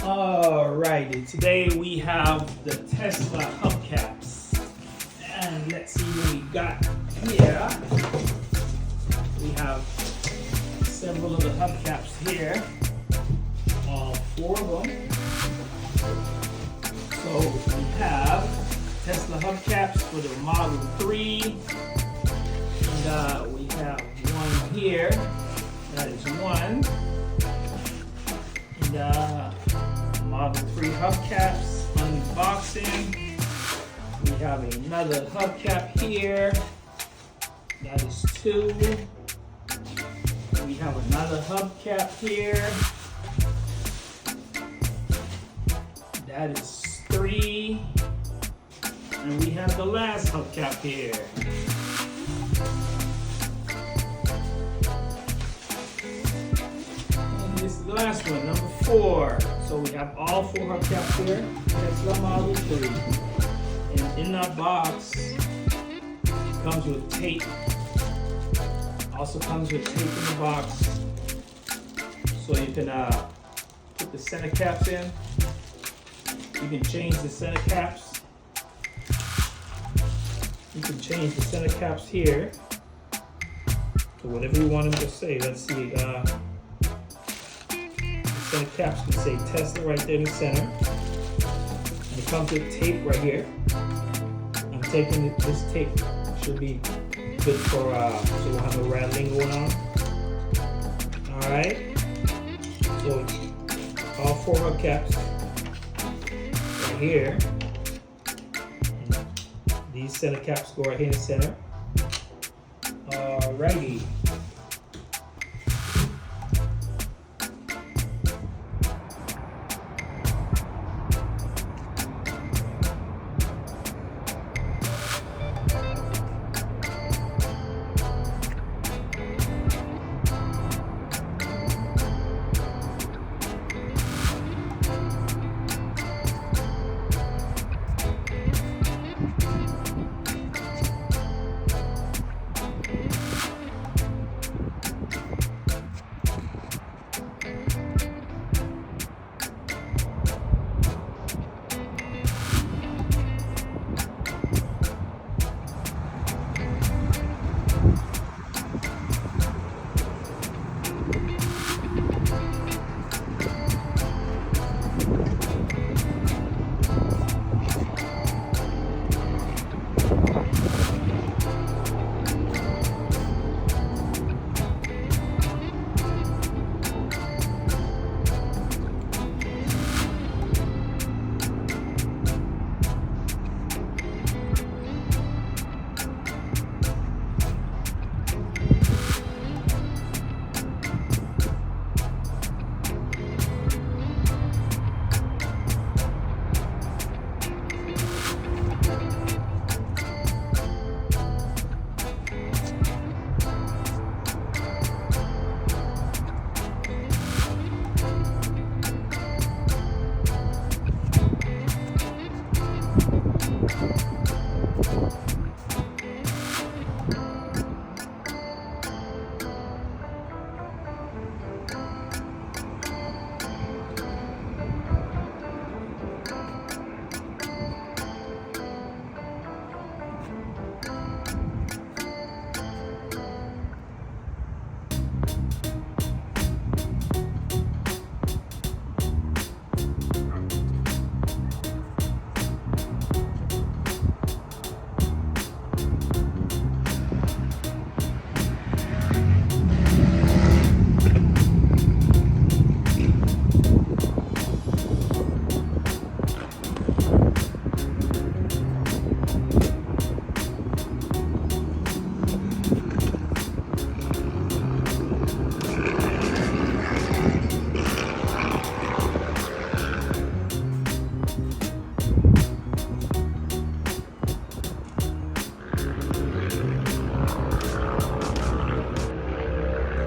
Alrighty, today we have the Tesla hubcaps, and let's see what we got here. We have several of the hubcaps here, all four of them. So we have Tesla hubcaps for the Model 3, and we have one here, that is one, and Model 3 hubcaps unboxing. We have another hubcap here, that is two. We have another hubcap here, that is three. And we have the last hubcap here. And this is the last one, number 4. So we have all 4 hubcaps here. Tesla Model 3. And in that box, it comes with tape. Also comes with tape in the box. So you can put the center caps in. You can change the center caps. You can change the center caps here to whatever you want them to say. Let's see, the center caps can say Tesla right there in the center. And it comes with tape right here. I'm taking this tape, should be good for, so we'll have no rattling going on. Alright, so all 4 hubcaps right here. These center caps go right here in the center. Alrighty.